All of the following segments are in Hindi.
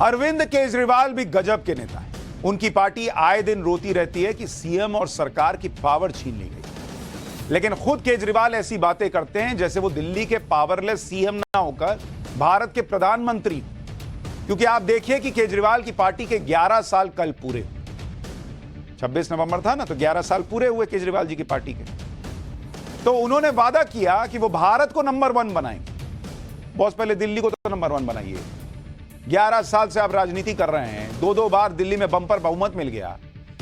अरविंद केजरीवाल भी गजब के नेता हैं। उनकी पार्टी आए दिन रोती रहती है कि सीएम और सरकार की पावर छीन ली गई, लेकिन खुद केजरीवाल ऐसी बातें करते हैं जैसे वो दिल्ली के पावरलेस सीएम ना होकर भारत के प्रधानमंत्री। क्योंकि आप देखिए कि केजरीवाल की पार्टी के 11 साल कल पूरे, 26 नवंबर था ना, तो 11 साल पूरे हुए केजरीवाल जी की पार्टी के। तो उन्होंने वादा किया कि वो भारत को नंबर 1 बनाएंगे। बॉस पहले दिल्ली को तो नंबर 1 बनाइए। 11 साल से आप राजनीति कर रहे हैं, 2-2 बार दिल्ली में बंपर बहुमत मिल गया,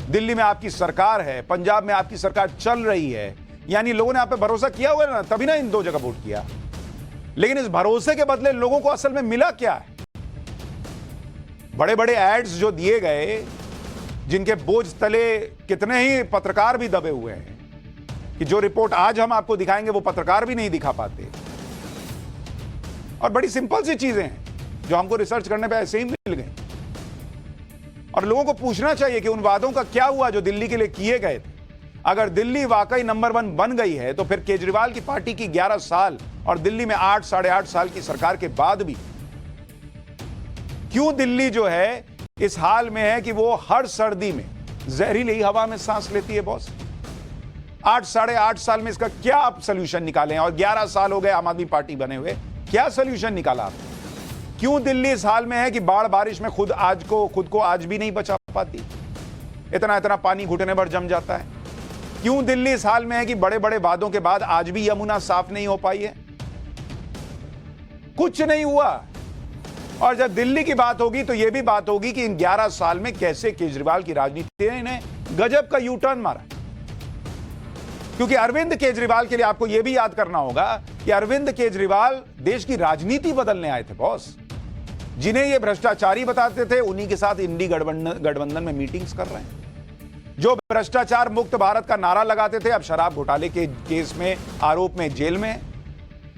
दिल्ली में आपकी सरकार है, पंजाब में आपकी सरकार चल रही है, यानी लोगों ने आप पे भरोसा किया हुआ है ना, तभी ना इन 2 जगह वोट किया। लेकिन इस भरोसे के बदले लोगों को असल में मिला क्या है? बड़े बड़े एड्स जो दिए गए, जिनके बोझ तले कितने ही पत्रकार भी दबे हुए हैं कि जो रिपोर्ट आज हम आपको दिखाएंगे वो पत्रकार भी नहीं दिखा पाते। और बड़ी सिंपल सी चीजें हैं जो हमको रिसर्च करने पे ऐसे ही मिल गई। और लोगों को पूछना चाहिए कि उन वादों का क्या हुआ जो दिल्ली के लिए किए गए थे। अगर दिल्ली वाकई नंबर 1 बन गई है तो फिर केजरीवाल की पार्टी की 11 साल और दिल्ली में 8 साढ़े 8 साल की सरकार के बाद भी क्यों दिल्ली जो है इस हाल में है कि वो हर सर्दी में जहरीली हवा में सांस लेती है? बॉस 8 साढ़े 8 साल में इसका क्या आप सोल्यूशन निकाले हैं? और 11 साल हो गए आम आदमी पार्टी बने हुए, क्या सोल्यूशन निकाला आपने? क्यों दिल्ली इस हाल में है कि बाढ़ बारिश में खुद को आज भी नहीं बचा पाती? इतना पानी घुटने भर जम जाता है। क्यों दिल्ली इस हाल में है कि बड़े बड़े वादों के बाद आज भी यमुना साफ नहीं हो पाई है? कुछ नहीं हुआ। और जब दिल्ली की बात होगी तो यह भी बात होगी कि इन 11 साल में कैसे केजरीवाल की राजनीति ने इन्हें गजब का यू टर्न मारा। क्योंकि अरविंद केजरीवाल के लिए आपको यह भी याद करना होगा कि अरविंद केजरीवाल देश की राजनीति बदलने आए थे। बॉस जिन्हें ये भ्रष्टाचारी बताते थे, उन्हीं के साथ इंडी गठबंधन में मीटिंग्स कर रहे हैं। जो भ्रष्टाचार मुक्त भारत का नारा लगाते थे, अब शराब घोटाले के केस में आरोप में जेल में है।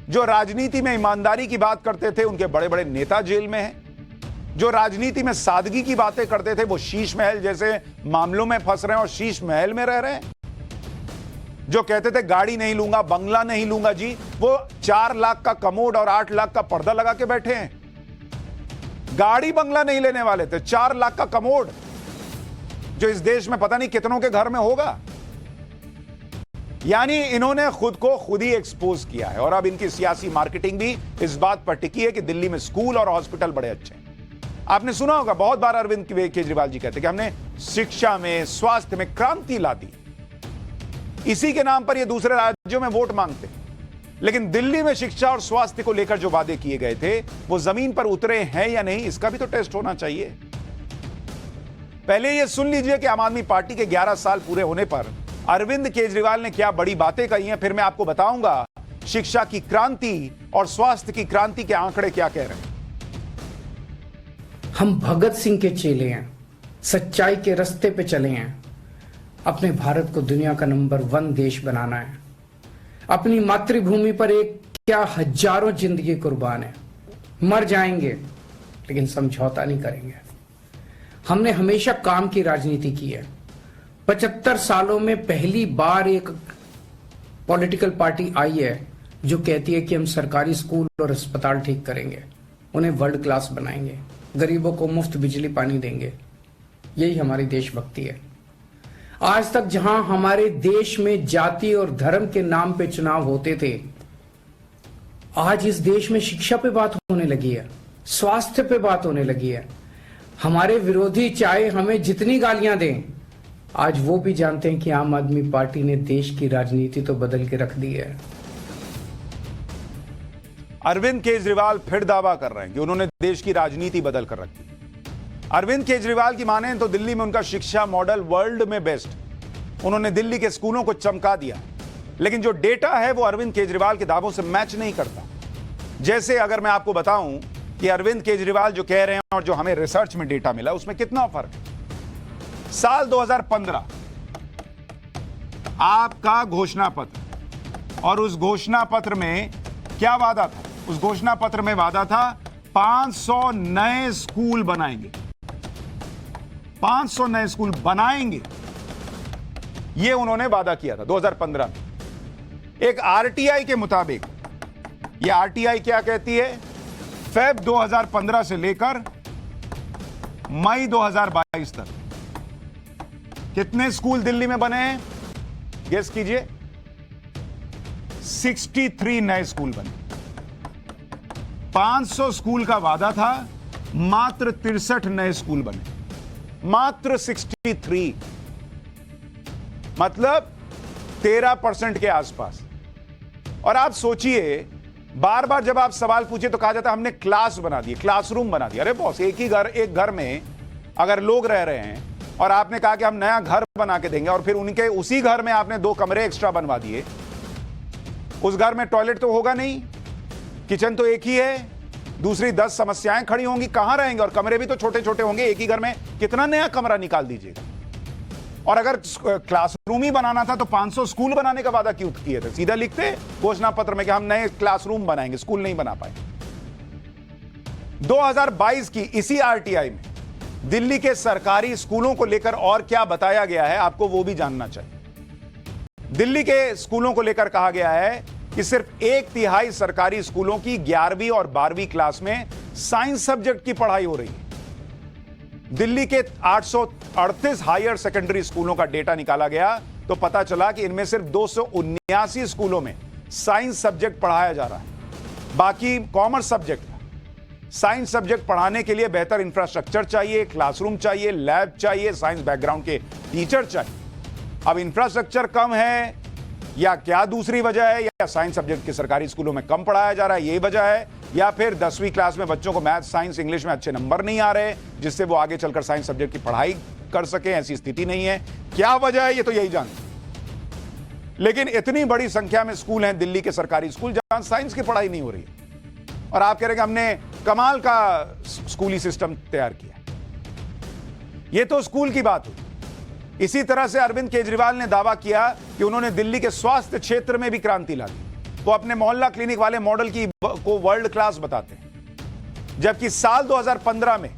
जो राजनीति में ईमानदारी की बात करते थे, उनके बड़े बड़े नेता जेल में हैं। जो राजनीति में सादगी की बातें करते थे, वो शीश महल जैसे मामलों में फंस रहे हैं और शीश महल में रह रहे हैं। जो कहते थे गाड़ी नहीं लूंगा, बंगला नहीं लूंगा जी, वो 4 लाख का कमोड और 8 लाख का पर्दा लगा के बैठे हैं। गाड़ी बंगला नहीं लेने वाले थे, 4 लाख का कमोड जो इस देश में पता नहीं कितनों के घर में होगा। यानी इन्होंने खुद को खुद ही एक्सपोज किया है। और अब इनकी सियासी मार्केटिंग भी इस बात पर टिकी है कि दिल्ली में स्कूल और हॉस्पिटल बड़े अच्छे हैं। आपने सुना होगा, बहुत बार अरविंद केजरीवाल जी कहते कि हमने शिक्षा में, स्वास्थ्य में क्रांति ला दी। इसी के नाम पर ये दूसरे राज्यों में वोट मांगते। लेकिन दिल्ली में शिक्षा और स्वास्थ्य को लेकर जो वादे किए गए थे, वो जमीन पर उतरे हैं या नहीं, इसका भी तो टेस्ट होना चाहिए। पहले ये सुन लीजिए कि आम आदमी पार्टी के 11 साल पूरे होने पर अरविंद केजरीवाल ने क्या बड़ी बातें कही हैं। फिर मैं आपको बताऊंगा शिक्षा की क्रांति और स्वास्थ्य की क्रांति के आंकड़े क्या कह रहे हैं। हम भगत सिंह के चेले हैं, सच्चाई के रास्ते पे चले हैं। अपने भारत को दुनिया का नंबर 1 देश बनाना है। अपनी मातृभूमि पर एक क्या हजारों जिंदगी कुर्बान है। मर जाएंगे लेकिन समझौता नहीं करेंगे। हमने हमेशा काम की राजनीति की है। 75 सालों में पहली बार एक पॉलिटिकल पार्टी आई है जो कहती है कि हम सरकारी स्कूल और अस्पताल ठीक करेंगे, उन्हें वर्ल्ड क्लास बनाएंगे, गरीबों को मुफ्त बिजली पानी देंगे। यही हमारी देशभक्ति है। आज तक जहां हमारे देश में जाति और धर्म के नाम पे चुनाव होते थे, आज इस देश में शिक्षा पे बात होने लगी है, स्वास्थ्य पे बात होने लगी है। हमारे विरोधी चाहे हमें जितनी गालियां दें, आज वो भी जानते हैं कि आम आदमी पार्टी ने देश की राजनीति तो बदल के रख दी है। अरविंद केजरीवाल फिर दावा कर रहे हैं कि उन्होंने देश की राजनीति बदल कर रखी। अरविंद केजरीवाल की माने तो दिल्ली में उनका शिक्षा मॉडल वर्ल्ड में बेस्ट। उन्होंने दिल्ली के स्कूलों को चमका दिया। लेकिन जो डेटा है वो अरविंद केजरीवाल के दावों से मैच नहीं करता। जैसे अगर मैं आपको बताऊं कि अरविंद केजरीवाल जो कह रहे हैं और जो हमें रिसर्च में डेटा मिला, उसमें कितना फर्क है। साल 2015 आपका घोषणा पत्र, और उस घोषणा पत्र में क्या वादा था? उस घोषणा पत्र में वादा था 500 नए स्कूल बनाएंगे। 500 नए स्कूल बनाएंगे, यह उन्होंने वादा किया था 2015 में। एक आरटीआई के मुताबिक, यह आरटीआई क्या कहती है, फेब 2015 से लेकर मई 2022 तक कितने स्कूल दिल्ली में बने हैं? गेस कीजिए। 63 नए स्कूल बने। 500 स्कूल का वादा था, मात्र 63 नए स्कूल बने। मात्र 63, मतलब 13% के आसपास। और आप सोचिए, बार बार जब आप सवाल पूछे तो कहा जाता है हमने क्लास बना दिए, क्लासरूम बना दिया। अरे बॉस, एक घर में अगर लोग रह रहे हैं और आपने कहा कि हम नया घर बना के देंगे और फिर उनके उसी घर में आपने 2 कमरे एक्स्ट्रा बनवा दिए, उस घर में टॉयलेट तो होगा नहीं, किचन तो एक ही है, दूसरी 10 समस्याएं खड़ी होंगी, कहां रहेंगे? और कमरे भी तो छोटे छोटे होंगे। एक ही घर में कितना नया कमरा निकाल दीजिएगा। और अगर क्लासरूम ही बनाना था तो 500 स्कूल बनाने का वादा क्यों किए थे? सीधा लिखते घोषणा पत्र में कि हम नए क्लासरूम बनाएंगे, स्कूल नहीं बना पाए। 2022 की इसी आरटीआई में दिल्ली के सरकारी स्कूलों को लेकर और क्या बताया गया है, आपको वो भी जानना चाहिए। दिल्ली के स्कूलों को लेकर कहा गया है कि सिर्फ 1/3 सरकारी स्कूलों की 11वीं और 12वीं क्लास में साइंस सब्जेक्ट की पढ़ाई हो रही है। दिल्ली के 838 हायर सेकेंडरी स्कूलों का डेटा निकाला गया तो पता चला कि इनमें सिर्फ 279 स्कूलों में साइंस सब्जेक्ट पढ़ाया जा रहा है। बाकी कॉमर्स सब्जेक्ट। साइंस सब्जेक्ट पढ़ाने के लिए बेहतर इंफ्रास्ट्रक्चर चाहिए, क्लासरूम चाहिए, लैब चाहिए, साइंस बैकग्राउंड के टीचर चाहिए। अब इंफ्रास्ट्रक्चर कम है या क्या दूसरी वजह है, या साइंस सब्जेक्ट के सरकारी स्कूलों में कम पढ़ाया जा रहा है, यही वजह है, या फिर 10वीं क्लास में बच्चों को मैथ, साइंस, इंग्लिश में अच्छे नंबर नहीं आ रहे जिससे वो आगे चलकर साइंस सब्जेक्ट की पढ़ाई कर सके, ऐसी स्थिति नहीं है। क्या वजह है ये तो यही जानते। लेकिन इतनी बड़ी संख्या में स्कूल हैं दिल्ली के सरकारी स्कूल जहां साइंस की पढ़ाई नहीं हो रही है, और आप कह रहे हैं कि हमने कमाल का स्कूली सिस्टम तैयार किया। यह तो स्कूल की बात हुई। इसी तरह से अरविंद केजरीवाल ने दावा किया कि उन्होंने दिल्ली के स्वास्थ्य क्षेत्र में भी क्रांति ला दी। वो अपने मोहल्ला क्लिनिक वाले मॉडल को वर्ल्ड क्लास बताते हैं। जबकि साल 2015 में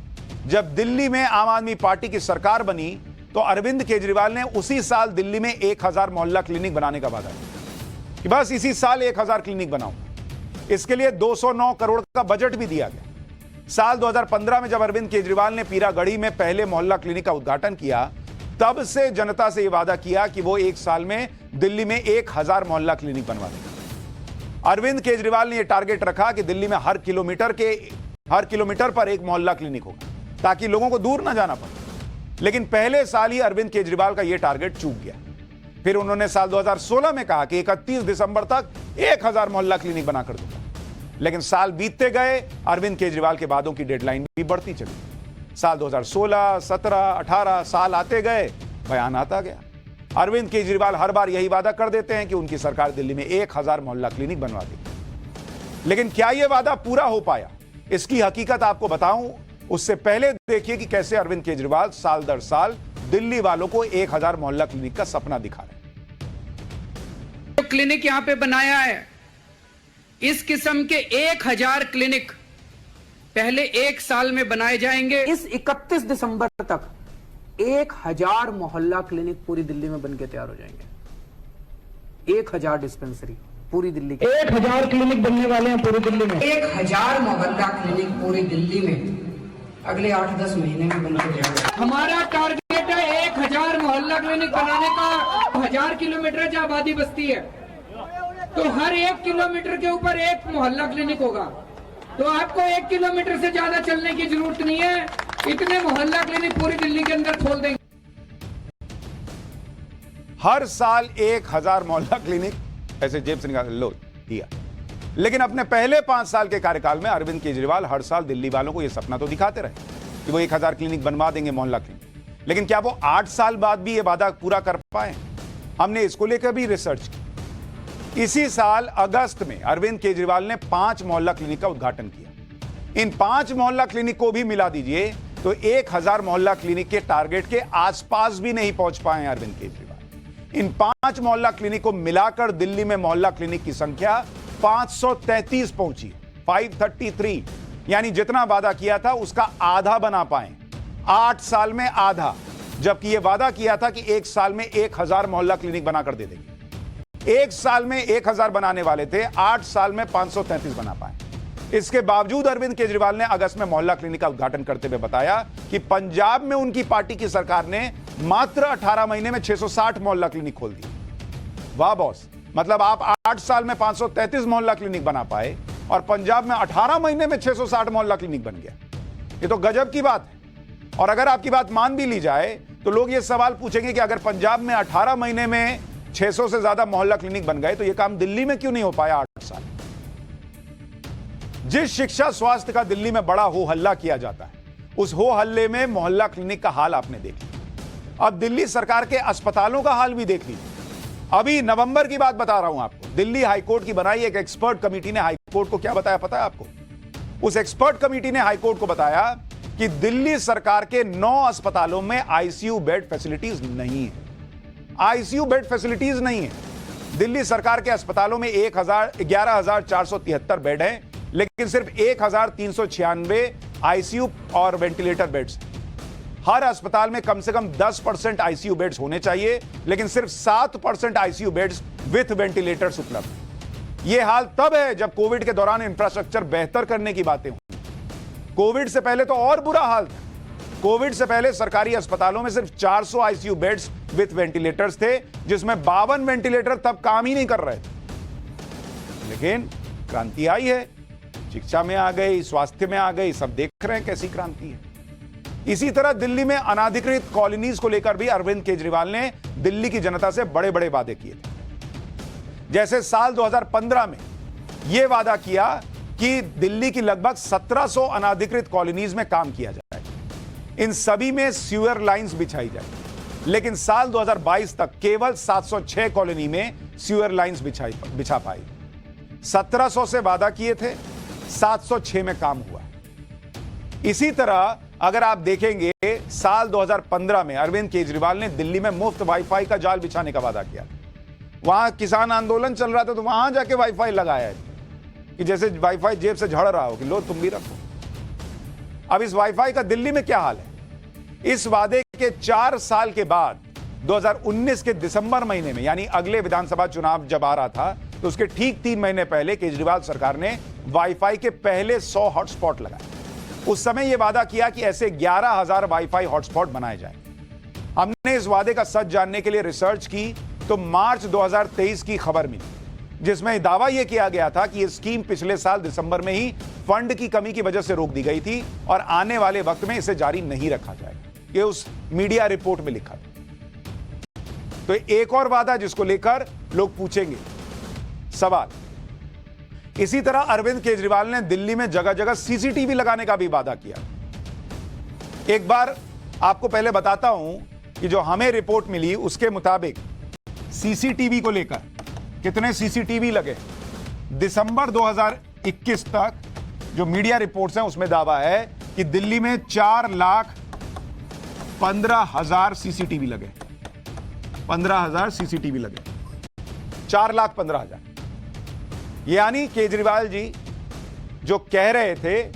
जब दिल्ली में आम आदमी पार्टी की सरकार बनी तो अरविंद केजरीवाल ने उसी साल दिल्ली में 1000 मोहल्ला क्लिनिक बनाने का वादा किया कि बस इसी साल 1000 क्लिनिक बनाऊंगा। इसके लिए 209 करोड़ का बजट भी दिया गया। साल 2015 में जब अरविंद केजरीवाल ने पीरागढ़ी में पहले मोहल्ला क्लिनिक का उद्घाटन किया, तब से जनता से यह वादा किया कि वो 1 साल में दिल्ली में 1000 मोहल्ला क्लिनिक बनवा देंगे। अरविंद केजरीवाल ने यह टारगेट रखा कि दिल्ली में हर किलोमीटर पर एक मोहल्ला क्लिनिक होगा ताकि लोगों को दूर ना जाना पड़े। लेकिन पहले साल ही अरविंद केजरीवाल का यह टारगेट चूक गया। फिर उन्होंने साल 2016 में कहा कि 31 दिसंबर तक 1000 मोहल्ला क्लिनिक बनाकर दूंगा। लेकिन साल बीतते गए, अरविंद केजरीवाल के वादों की डेडलाइन भी बढ़ती चली। साल 2016, 17, 18 साल आते गए, बयान आता गया। अरविंद केजरीवाल हर बार यही वादा कर देते हैं कि उनकी सरकार दिल्ली में 1000 मोहल्ला क्लिनिक बनवा देगी। लेकिन क्या यह वादा पूरा हो पाया, इसकी हकीकत आपको बताऊं उससे पहले देखिए कि कैसे अरविंद केजरीवाल साल दर साल दिल्ली वालों को 1000 मोहल्ला क्लिनिक का सपना दिखा रहे हैं। तो क्लिनिक यहां पे बनाया है, इस किस्म के 1000 क्लिनिक पहले 1 साल में बनाए जाएंगे। इस 31 दिसंबर तक 1000 मोहल्ला क्लिनिक पूरी दिल्ली में बनके तैयार हो जाएंगे। 1000 डिस्पेंसरी पूरी दिल्ली के 1000 क्लिनिक बनने वाले हैं पूरी दिल्ली में। 1000 मोहल्ला क्लिनिक पूरी दिल्ली में अगले 8-10 महीने में बनके तैयार हो। हमारा टारगेट है 1000 मोहल्ला क्लिनिक बनाने का। 1000 किलोमीटर की आबादी बसती है तो हर 1 किलोमीटर के ऊपर एक मोहल्ला क्लिनिक होगा। तो आपको 1 किलोमीटर से ज्यादा चलने की जरूरत नहीं है, इतने मोहल्ला क्लिनिक पूरी दिल्ली के अंदर खोल देंगे। हर साल 1000 मोहल्ला क्लिनिक ऐसे जेब से निकाल लो दिया। लेकिन अपने पहले 5 साल के कार्यकाल में अरविंद केजरीवाल हर साल दिल्ली वालों को यह सपना तो दिखाते रहे कि वो 1000 क्लिनिक बनवा देंगे, मोहल्ला क्लिनिक। लेकिन क्या वो 8 साल बाद भी यह वादा पूरा कर पाए? हमने इसको लेकर भी रिसर्च की। इसी साल अगस्त में अरविंद केजरीवाल ने 5 मोहल्ला क्लिनिक का उद्घाटन किया। इन 5 मोहल्ला क्लिनिक को भी मिला दीजिए तो 1000 मोहल्ला क्लिनिक के टारगेट के आसपास भी नहीं पहुंच पाए अरविंद केजरीवाल। इन 5 मोहल्ला क्लिनिक को मिलाकर दिल्ली में मोहल्ला क्लिनिक की संख्या 533 पहुंची, 533। यानी जितना वादा किया था उसका आधा बना पाए, 8 साल में आधा। जबकि यह वादा किया था कि 1 साल में 1000 मोहल्ला क्लिनिक बनाकर दे देंगे। 1 साल में 1000 बनाने वाले थे, 8 साल में 533 बना पाए। इसके बावजूद अरविंद केजरीवाल ने अगस्त में मोहल्ला क्लिनिक का उद्घाटन करते हुए बताया कि पंजाब में उनकी पार्टी की सरकार ने मात्र 18 महीने में 660 मोहल्ला क्लिनिक खोल दिए। वाह बॉस, मतलब आप 8 साल में 533 मोहल्ला क्लिनिक बना पाए और पंजाब में 18 महीने में 660 मोहल्ला क्लिनिक बन गया। ये तो गजब की बात है। और अगर आपकी बात मान भी ली जाए तो लोग ये सवाल पूछेंगे कि अगर पंजाब में 18 महीने में 600 से ज्यादा मोहल्ला क्लिनिक बन गए तो ये काम दिल्ली में क्यों नहीं हो पाया 8 साल? जिस शिक्षा स्वास्थ्य का दिल्ली में बड़ा हो हल्ला किया जाता है, उस हो हल्ले में मोहल्ला क्लिनिक का हाल आपने देख लिया। अब दिल्ली सरकार के अस्पतालों का हाल भी देख लीजिए। अभी नवंबर की बात बता रहा हूं आपको, दिल्ली हाईकोर्ट की बनाई एक एक्सपर्ट कमेटी ने हाईकोर्ट को क्या बताया पता है आपको? उस एक्सपर्ट कमेटी ने हाईकोर्ट को बताया कि दिल्ली सरकार के 9 अस्पतालों में आईसीयू बेड फैसिलिटीज नहीं है। आईसीयू बेड फैसिलिटीज नहीं है। दिल्ली सरकार के अस्पतालों में 11,473 बेड हैं, लेकिन सिर्फ 1,396 आईसीयू और वेंटिलेटर बेड्स। हर अस्पताल में कम से कम 10% आईसीयू बेड्स होने चाहिए, लेकिन सिर्फ 7% आईसीयू बेड्स विथ वेंटिलेटर्स उपलब्ध। यह हाल तब है जब कोविड के दौरान इंफ्रास्ट्रक्चर बेहतर करने की बातें हुई। कोविड से पहले तो और बुरा हाल था। कोविड से पहले सरकारी अस्पतालों में सिर्फ 400 आईसीयू बेड्स विथ वेंटिलेटर्स थे, जिसमें 52 वेंटिलेटर तब काम ही नहीं कर रहे थे। लेकिन क्रांति आई है, शिक्षा में आ गई, स्वास्थ्य में आ गई, सब देख रहे हैं कैसी क्रांति है। इसी तरह दिल्ली में अनाधिकृत कॉलोनीज को लेकर भी अरविंद केजरीवाल ने दिल्ली की जनता से बड़े बड़े वादे किए थे। जैसे साल 2015 में यह वादा किया कि दिल्ली की लगभग 1700 अनाधिकृत कॉलोनीज में काम किया जाए, इन सभी में सीवर लाइंस बिछाई जाए। लेकिन साल 2022 तक केवल 706 कॉलोनी में सीवर लाइंस बिछा पाई। 1700 से वादा किए थे, 706 में काम हुआ। इसी तरह अगर आप देखेंगे, साल 2015 में अरविंद केजरीवाल ने दिल्ली में मुफ्त वाईफाई का जाल बिछाने का वादा किया। वहां किसान आंदोलन चल रहा था तो वहां जाके वाईफाई लगाया है कि जैसे वाईफाई जेब से झड़ रहा हो कि लो तुम भी रखो। अब इस वाईफाई का दिल्ली में क्या हाल है? इस वादे के 4 साल के बाद 2019 के दिसंबर महीने में, यानी अगले विधानसभा चुनाव जब आ रहा था, तो उसके ठीक 3 महीने पहले केजरीवाल सरकार ने वाईफाई के पहले 100 हॉटस्पॉट लगाए। उस समय यह वादा किया कि ऐसे 11,000 वाईफाई हॉटस्पॉट बनाए जाएं। हमने इस वादे का सच जानने के लिए रिसर्च की तो मार्च 2023 की खबर मिली, जिसमें दावा यह किया गया था कि यह स्कीम पिछले साल दिसंबर में ही फंड की कमी की वजह से रोक दी गई थी और आने वाले वक्त में इसे जारी नहीं रखा जाएगा। यह उस मीडिया रिपोर्ट में लिखा था। तो एक और वादा जिसको लेकर लोग पूछेंगे सवाल। इसी तरह अरविंद केजरीवाल ने दिल्ली में जगह जगह सीसीटीवी लगाने का भी वादा किया। एक बार आपको पहले बताता हूं कि जो हमें रिपोर्ट मिली उसके मुताबिक सीसीटीवी को लेकर कितने सीसीटीवी लगे। दिसंबर 2021 तक जो मीडिया रिपोर्ट्स हैं उसमें दावा है कि दिल्ली में 4,15,000 सीसीटीवी लगे। 15,000 सीसीटीवी लगे, 4,15,000। यानी केजरीवाल जी जो कह रहे थे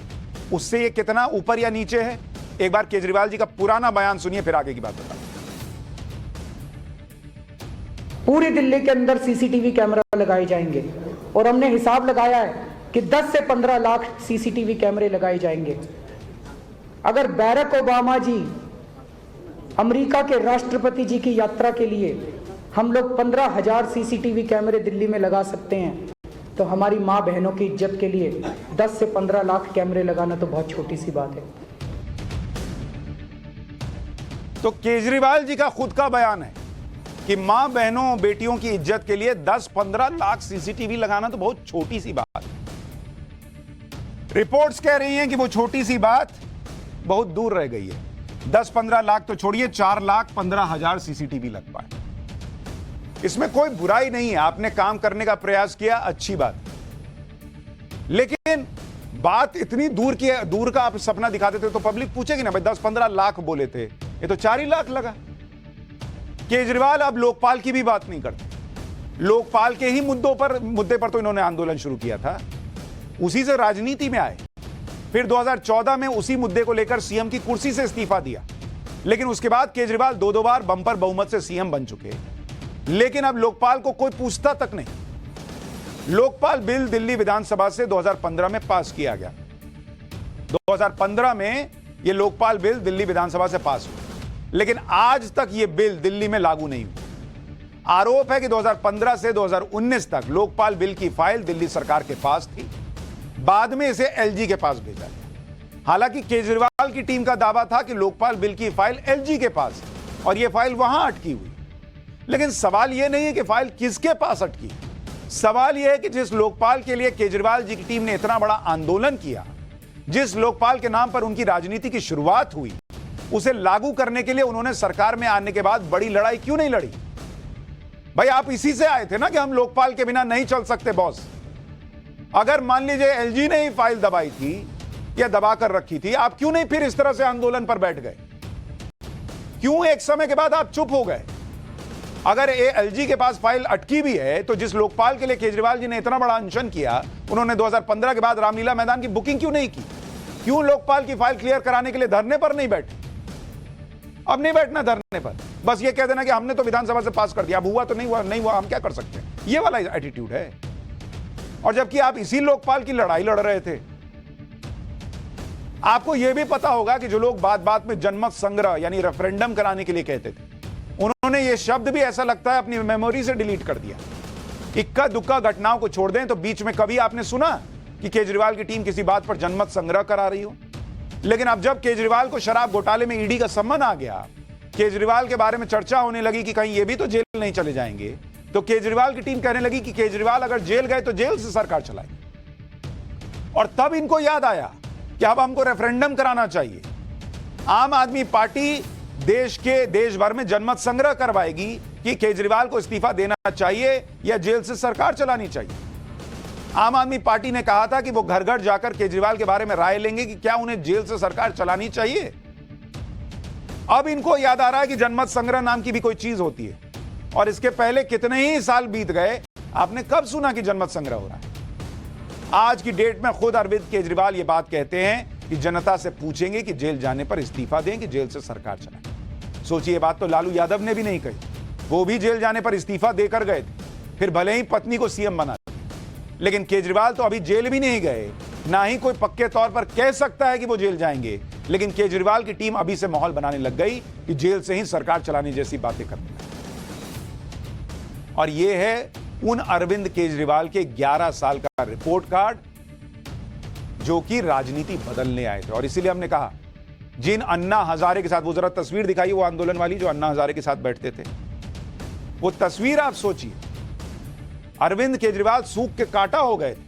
उससे ये कितना ऊपर या नीचे है? एक बार केजरीवाल जी का पुराना बयान सुनिए, फिर आगे की बात बताओ। पूरी दिल्ली के अंदर सीसीटीवी कैमरा लगाए जाएंगे और हमने हिसाब लगाया है कि 10 से 15 लाख सीसीटीवी कैमरे लगाए जाएंगे। अगर बैरक ओबामा जी अमेरिका के राष्ट्रपति जी की यात्रा के लिए हम लोग 15,000 सीसीटीवी कैमरे दिल्ली में लगा सकते हैं, तो हमारी मां बहनों की इज्जत के लिए 10 से 15 लाख कैमरे लगाना तो बहुत छोटी सी बात है। तो केजरीवाल जी का खुद का बयान है कि मां बहनों बेटियों की इज्जत के लिए 10-15 लाख सीसीटीवी लगाना तो बहुत छोटी सी बात है। रिपोर्ट्स कह रही हैं कि वो छोटी सी बात बहुत दूर रह गई है। 10-15 लाख तो छोड़िए, 4,15,000 सीसीटीवी लग पाए। इसमें कोई बुराई नहीं है, आपने काम करने का प्रयास किया, अच्छी बात। लेकिन बात इतनी दूर का आप सपना दिखा देते तो पब्लिक पूछेगी ना, भाई 10-15 लाख बोले थे, ये तो 4 ही लाख लगा। केजरीवाल अब लोकपाल की भी बात नहीं करते। लोकपाल के ही मुद्दे पर तो इन्होंने आंदोलन शुरू किया था, उसी से राजनीति में आए। फिर 2014 में उसी मुद्दे को लेकर सीएम की कुर्सी से इस्तीफा दिया। लेकिन उसके बाद केजरीवाल 2 बार बंपर बहुमत से सीएम बन चुके, लेकिन अब लोकपाल को कोई पूछता तक नहीं। लोकपाल बिल दिल्ली विधानसभा से 2015 में पास किया गया। 2015 में यह लोकपाल बिल दिल्ली विधानसभा से पास हुआ, लेकिन आज तक यह बिल दिल्ली में लागू नहीं हुआ। आरोप है कि 2015 से 2019 तक लोकपाल बिल की फाइल दिल्ली सरकार के पास थी, बाद में इसे एलजी के पास भेजा गया। हालांकि केजरीवाल की टीम का दावा था कि लोकपाल बिल की फाइल एलजी के पास है और यह फाइल वहां अटकी हुई। लेकिन सवाल यह नहीं है कि फाइल किसके पास अटकी, सवाल यह है कि जिस लोकपाल के लिए केजरीवाल जी की टीम ने इतना बड़ा आंदोलन किया, जिस लोकपाल के नाम पर उनकी राजनीति की शुरुआत हुई, उसे लागू करने के लिए उन्होंने सरकार में आने के बाद बड़ी लड़ाई क्यों नहीं लड़ी? भाई आप इसी से आए थे ना कि हम लोकपाल के बिना नहीं चल सकते बॉस। अगर मान लीजिए एलजी ने ही फाइल दबाई थी या दबा कर रखी थी, आप क्यों नहीं फिर इस तरह से आंदोलन पर बैठ गए? क्यों एक समय के बाद आप चुप हो गए? अगर एलजी के पास फाइल अटकी भी है तो जिस लोकपाल के लिए केजरीवाल जी ने इतना बड़ा अनशन किया, उन्होंने 2015 के बाद रामलीला मैदान की बुकिंग क्यों नहीं की? क्यों लोकपाल की फाइल क्लियर कराने के लिए धरने पर नहीं बैठे? अब नहीं बैठना धरने पर, बस ये कह देना कि हमने तो विधानसभा से पास कर दिया, अब हुआ तो नहीं हुआ, नहीं हुआ हम क्या कर सकते हैं, ये वाला एटीट्यूड है। और जबकि आप इसी लोकपाल की लड़ाई लड़ रहे थे। आपको यह भी पता होगा कि जो लोग बात बात में जनमत संग्रह यानी रेफरेंडम कराने के लिए कहते थे, उन्होंने ये शब्द भी ऐसा लगता है अपनी मेमोरी से डिलीट कर दिया। इक्का दुक्का घटनाओं को छोड़ दें तो बीच में कभी आपने सुना कि केजरीवाल की टीम किसी बात पर जनमत संग्रह करा रही हो? लेकिन अब जब केजरीवाल को शराब घोटाले में ईडी का सम्मन आ गया, केजरीवाल के बारे में चर्चा होने लगी कि कहीं ये भी तो जेल नहीं चले जाएंगे, तो केजरीवाल की टीम कहने लगी कि केजरीवाल अगर जेल गए तो जेल से सरकार चलाएगी। और तब इनको याद आया कि अब हमको रेफरेंडम कराना चाहिए। आम आदमी पार्टी देश भर में जनमत संग्रह करवाएगी कि केजरीवाल को इस्तीफा देना चाहिए या जेल से सरकार चलानी चाहिए। आम आदमी पार्टी ने कहा था कि वो घर घर जाकर केजरीवाल के बारे में राय लेंगे कि क्या उन्हें जेल से सरकार चलानी चाहिए। अब इनको याद आ रहा है कि जनमत संग्रह नाम की भी कोई चीज होती है, और इसके पहले कितने ही साल बीत गए, आपने कब सुना कि जनमत संग्रह हो रहा है? आज की डेट में खुद अरविंद केजरीवाल ये बात कहते हैं कि जनता से पूछेंगे कि जेल जाने पर इस्तीफा दें कि जेल से सरकार चलाएं। सोचिए, ये बात तो लालू यादव ने भी नहीं कही, वो भी जेल जाने पर इस्तीफा देकर गए थे, फिर भले ही पत्नी को सीएम बना दिया। लेकिन केजरीवाल तो अभी जेल भी नहीं गए, ना ही कोई पक्के तौर पर कह सकता है कि वो जेल जाएंगे, लेकिन केजरीवाल की टीम अभी से माहौल बनाने लग गई कि जेल से ही सरकार चलाने जैसी बातें करने लगी। और ये है उन अरविंद केजरीवाल के 11 साल का रिपोर्ट कार्ड जो कि राजनीति बदलने आए थे। और इसीलिए हमने कहा, जिन अन्ना हजारे के साथ, वो जरा तस्वीर दिखाइए, वो आंदोलन वाली जो अन्ना हजारे के साथ बैठते थे, वो तस्वीर आप सोचिए। अरविंद केजरीवाल सूख के कांटा हो गए थे।